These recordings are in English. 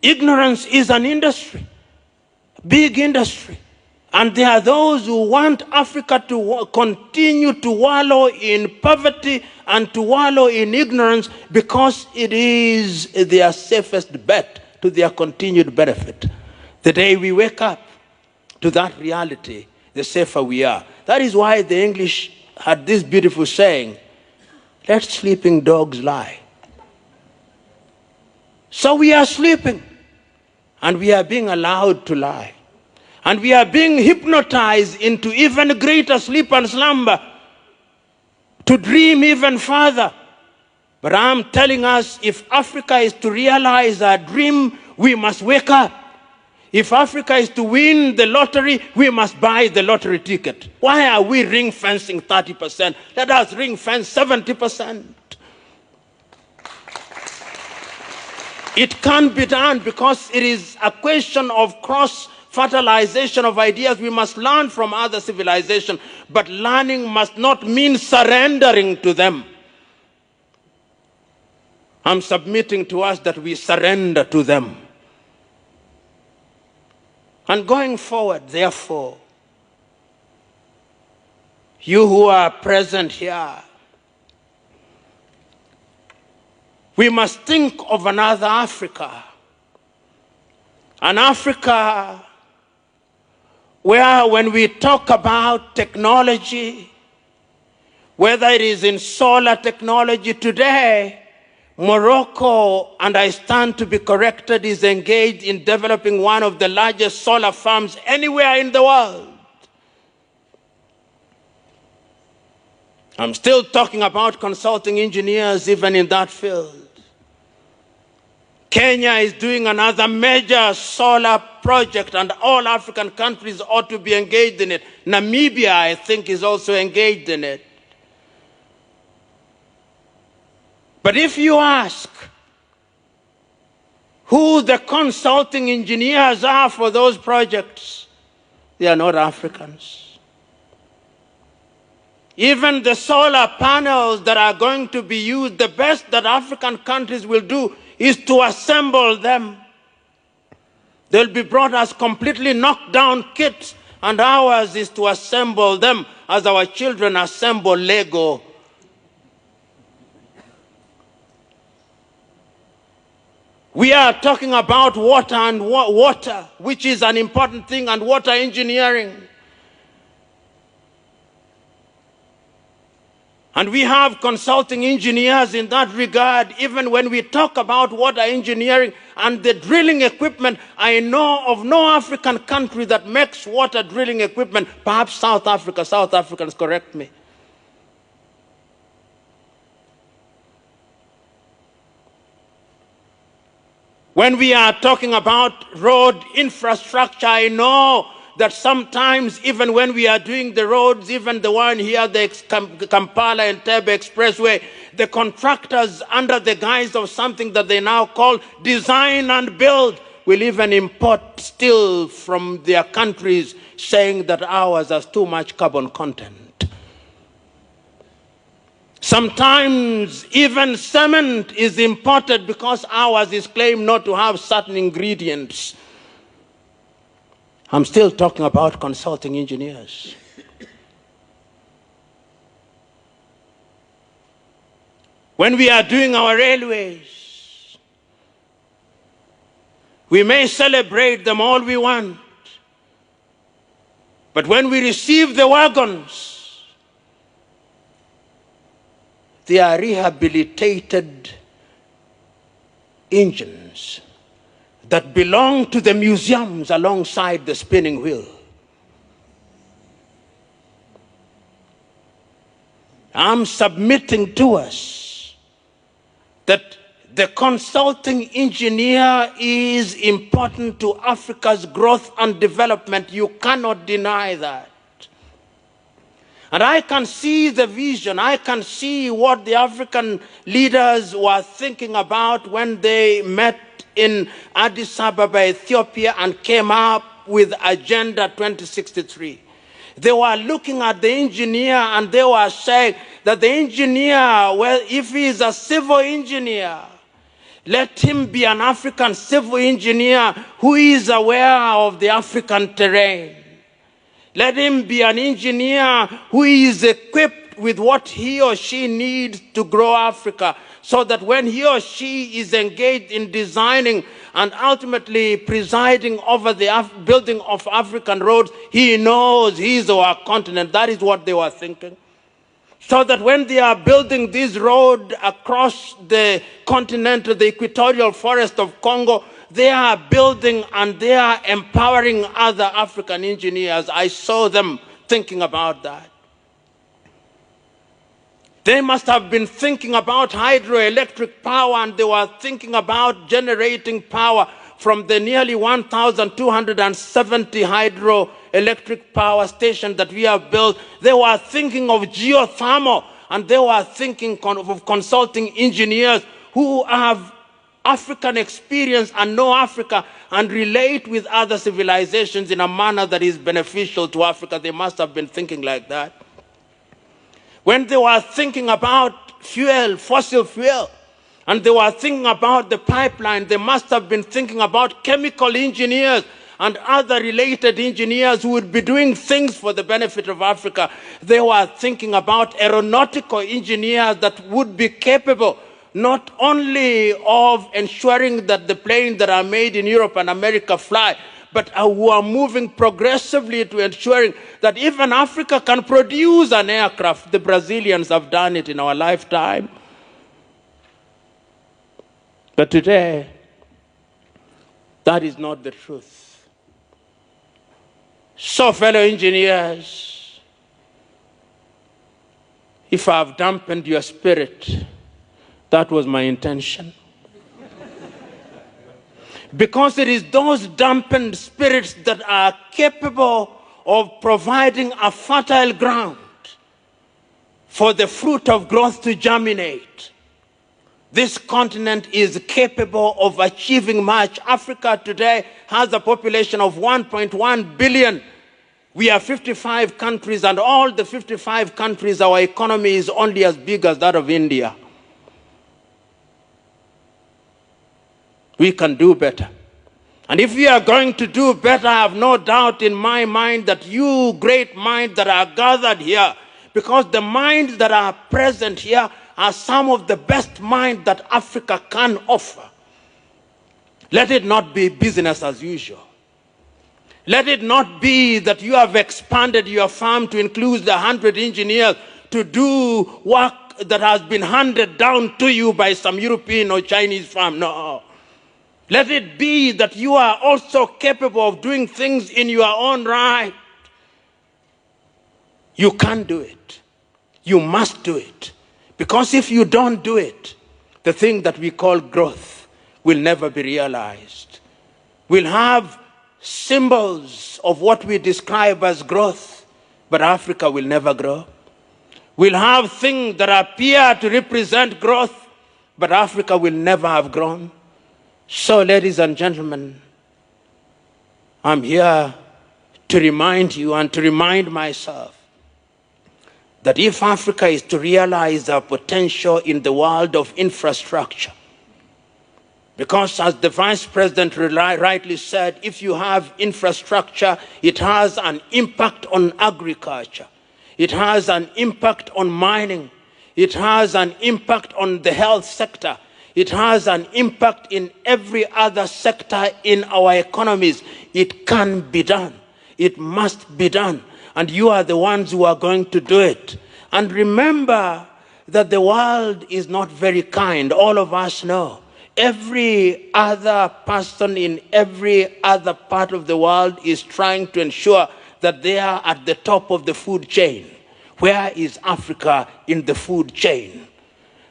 Ignorance is an industry, big industry. And there are those who want Africa to continue to wallow in poverty and to wallow in ignorance because it is their safest bet to their continued benefit. The day we wake up to that reality, the safer we are. That is why the English had this beautiful saying, let sleeping dogs lie. So we are sleeping, and we are being allowed to lie. And we are being hypnotized into even greater sleep and slumber, to dream even further. But I'm telling us, if Africa is to realize our dream, we must wake up. If Africa is to win the lottery, we must buy the lottery ticket. Why are we ring fencing 30%? Let us ring fence 70%. It can't be done because it is a question of cross-fertilization of ideas. We must learn from other civilizations, but learning must not mean surrendering to them. I'm submitting to us that we surrender to them. And going forward, therefore, you who are present here, we must think of another Africa. An Africa where when we talk about technology, whether it is in solar technology today, Morocco, and I stand to be corrected, is engaged in developing one of the largest solar farms anywhere in the world. I'm still talking about consulting engineers even in that field. Kenya is doing another major solar project, and all African countries ought to be engaged in it. Namibia, I think, is also engaged in it. But if you ask who the consulting engineers are for those projects, they are not Africans. Even the solar panels that are going to be used, the best that African countries will do is to assemble them. They'll be brought as completely knocked down kits, and ours is to assemble them as our children assemble Lego. We are talking about water and water, which is an important thing, and water engineering. And we have consulting engineers in that regard. Even when we talk about water engineering and the drilling equipment, I know of no African country that makes water drilling equipment. Perhaps South Africa. South Africans correct me. When we are talking about road infrastructure, I know that sometimes even when we are doing the roads, even the one here, the Kampala and Entebbe Expressway, the contractors, under the guise of something that they now call design and build, will even import steel from their countries, saying that ours has too much carbon content. Sometimes even cement is imported because ours is claimed not to have certain ingredients. I'm still talking about consulting engineers. When we are doing our railways, we may celebrate them all we want, but when we receive the wagons, they are rehabilitated engines that belong to the museums alongside the spinning wheel. I'm submitting to us that the consulting engineer is important to Africa's growth and development. You cannot deny that. And I can see the vision. I can see what the African leaders were thinking about when they met in Addis Ababa, Ethiopia, and came up with Agenda 2063. They were looking at the engineer and they were saying that the engineer, well, if he is a civil engineer, Let him be an African civil engineer who is aware of the African terrain. Let him be an engineer who is equipped with what he or she needs to grow Africa, so that when he or she is engaged in designing and ultimately presiding over the building of African roads, he knows his or her continent. That is what they were thinking. So that when they are building this road across the continent, the equatorial forest of Congo, they are building and they are empowering other African engineers. I saw them thinking about that. They must have been thinking about hydroelectric power, and they were thinking about generating power from the nearly 1,270 hydroelectric power stations that we have built. They were thinking of geothermal, and they were thinking of consulting engineers who have African experience and know Africa and relate with other civilizations in a manner that is beneficial to Africa. They must have been thinking like that. When they were thinking about fuel, fossil fuel, and they were thinking about the pipeline, they must have been thinking about chemical engineers and other related engineers who would be doing things for the benefit of Africa. They were thinking about aeronautical engineers that would be capable not only of ensuring that the planes that are made in Europe and America fly, but who are moving progressively to ensuring that even Africa can produce an aircraft. The Brazilians have done it in our lifetime. But today, that is not the truth. So, fellow engineers, if I have dampened your spirit, that was my intention. Because it is those dampened spirits that are capable of providing a fertile ground for the fruit of growth to germinate. This continent is capable of achieving much. Africa today has a population of 1.1 billion. We are 55 countries, and all the 55 countries, our economy is only as big as that of India. We can do better. And if we are going to do better, I have no doubt in my mind that you great minds that are gathered here, because the minds that are present here are some of the best minds that Africa can offer. Let it not be business as usual. Let it not be that you have expanded your firm to include 100 engineers to do work that has been handed down to you by some European or Chinese firm. No. Let it be that you are also capable of doing things in your own right. You can do it. You must do it. Because if you don't do it, the thing that we call growth will never be realized. We'll have symbols of what we describe as growth, but Africa will never grow. We'll have things that appear to represent growth, but Africa will never have grown. So, ladies and gentlemen, I'm here to remind you and to remind myself that if Africa is to realize our potential in the world of infrastructure, because as the Vice President rightly said, if you have infrastructure, it has an impact on agriculture, it has an impact on mining, it has an impact on the health sector, it has an impact in every other sector in our economies. It can be done. It must be done. And you are the ones who are going to do it. And remember that the world is not very kind. All of us know. Every other person in every other part of the world is trying to ensure that they are at the top of the food chain. Where is Africa in the food chain?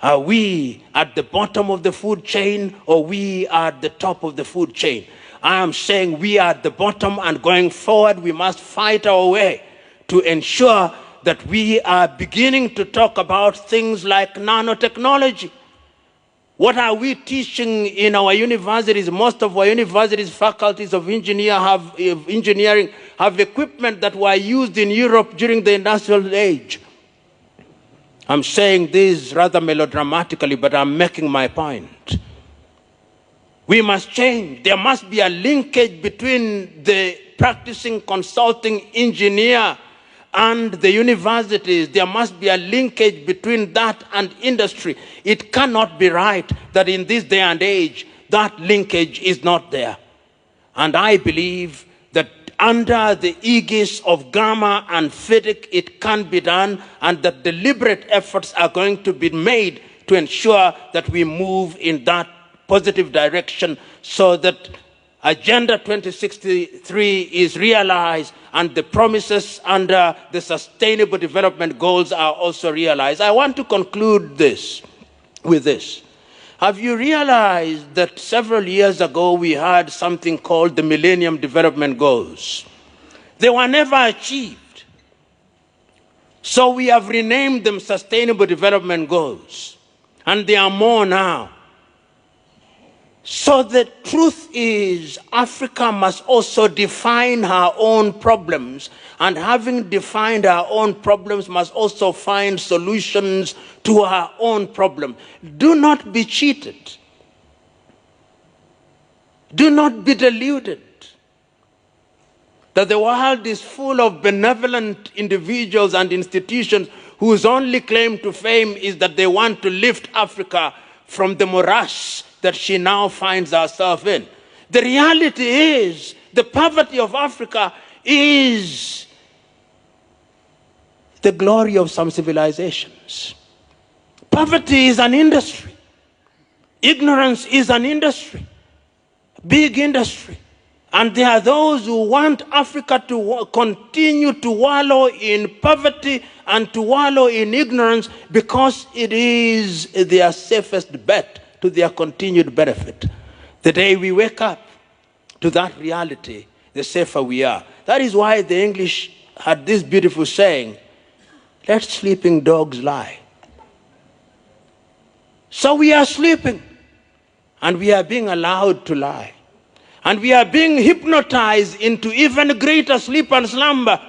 Are we at the bottom of the food chain, or we are at the top of the food chain? I am saying we are at the bottom, and going forward we must fight our way to ensure that we are beginning to talk about things like nanotechnology. What are we teaching in our universities? Most of our universities, faculties of engineering have equipment that were used in Europe during the industrial age. I'm saying this rather melodramatically, but I'm making my point. We must change. There must be a linkage between the practicing consulting engineer and the universities. There must be a linkage between that and industry. It cannot be right that in this day and age, that linkage is not there. And I believe that under the aegis of GAMA and FIDIC, it can be done, and that deliberate efforts are going to be made to ensure that we move in that positive direction so that Agenda 2063 is realized and the promises under the Sustainable Development Goals are also realized. I want to conclude this with this. Have you realized that several years ago we had something called the Millennium Development Goals? They were never achieved. So we have renamed them Sustainable Development Goals, and there are more now. So the truth is, Africa must also define her own problems, and having defined her own problems, must also find solutions to her own problem. Do not be cheated. Do not be deluded that the world is full of benevolent individuals and institutions whose only claim to fame is that they want to lift Africa from the morass that she now finds herself in. The reality is, the poverty of Africa is the glory of some civilizations. Poverty is an industry. Ignorance is an industry, big industry. And there are those who want Africa to continue to wallow in poverty and to wallow in ignorance because it is their safest bet to their continued benefit. The day we wake up to that reality, the safer we are. That is why the English had this beautiful saying, let sleeping dogs lie. So we are sleeping, and we are being allowed to lie. And we are being hypnotized into even greater sleep and slumber